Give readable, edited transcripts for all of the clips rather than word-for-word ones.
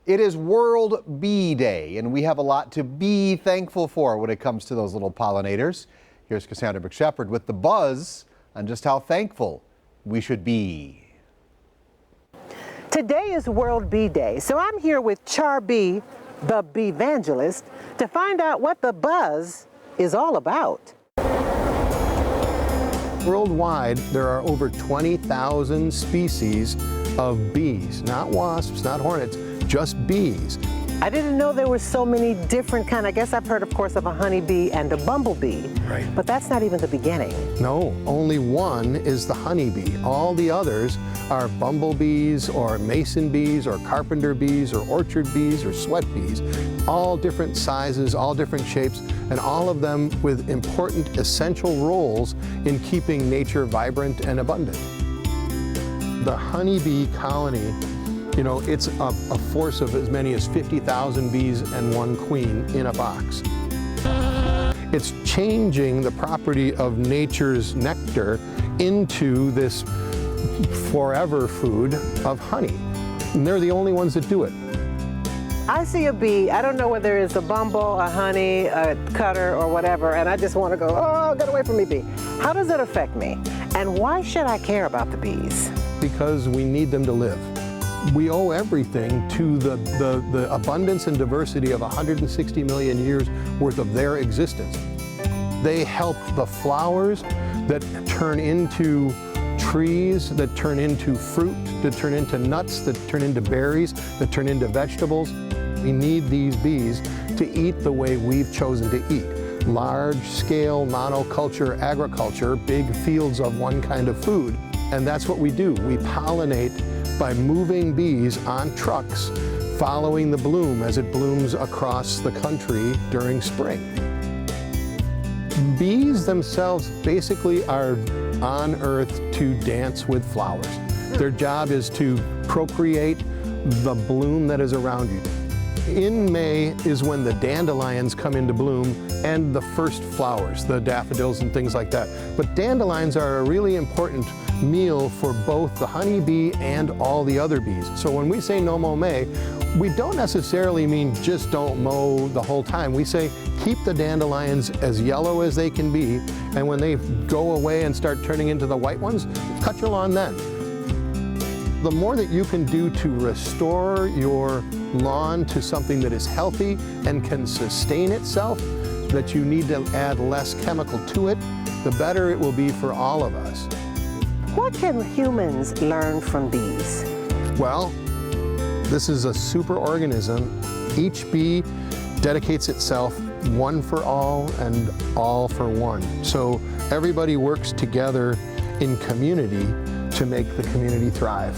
It is World Bee Day, and we have a lot to be thankful for when it comes to those little pollinators. Here's Cassandra McShepard with the buzz on just how thankful we should be. Today is World Bee Day, so I'm here with CharBee, the BeeVangelist, to find out what the buzz is all about. Worldwide, there are over 20,000 species of bees, not wasps, not hornets, just bees. I didn't know there were so many different I guess I've heard, of course, of a honeybee and a bumblebee. Right. But that's not even the beginning. No, only one is the honeybee. All the others are bumblebees or mason bees or carpenter bees or orchard bees or sweat bees. All different sizes, all different shapes, and all of them with important essential roles in keeping nature vibrant and abundant. The honeybee colony, you know, it's a force of as many as 50,000 bees and one queen in a box. It's changing the property of nature's nectar into this forever food of honey. And they're the only ones that do it. I see a bee, I don't know whether it's a bumble, a honey, a cutter, or whatever, and I just want to go, oh, get away from me, bee. How does it affect me? And why should I care about the bees? Because we need them to live. We owe everything to the abundance and diversity of 160 million years worth of their existence. They help the flowers that turn into trees, that turn into fruit, that turn into nuts, that turn into berries, that turn into vegetables. We need these bees to eat the way we've chosen to eat. Large-scale monoculture agriculture, big fields of one kind of food. And that's what we do. We pollinate by moving bees on trucks, following the bloom as it blooms across the country during spring. Bees themselves basically are on Earth to dance with flowers. Their job is to procreate the bloom that is around you. In May is when the dandelions come into bloom and the first flowers, the daffodils and things like that. But dandelions are a really important meal for both the honeybee and all the other bees. So when we say no mow May, we don't necessarily mean just don't mow the whole time. We say keep the dandelions as yellow as they can be, and when they go away and start turning into the white ones, cut your lawn then. The more that you can do to restore your lawn to something that is healthy and can sustain itself, that you need to add less chemical to it, the better it will be for all of us. What can humans learn from bees? Well, this is a super organism. Each bee dedicates itself one for all and all for one. So everybody works together in community to make the community thrive.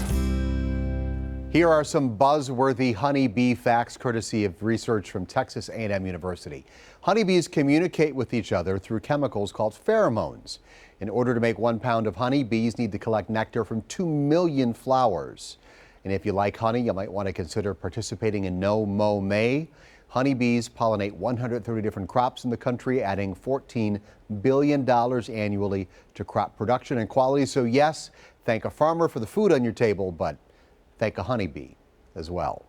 Here are some buzzworthy honeybee facts courtesy of research from Texas A&M University. Honeybees communicate with each other through chemicals called pheromones. In order to make 1 pound of honey, bees need to collect nectar from 2 million flowers. And if you like honey, you might want to consider participating in No Mow May. Honeybees pollinate 130 different crops in the country, adding $14 billion annually to crop production and quality. So yes, thank a farmer for the food on your table, but thank a honeybee as well.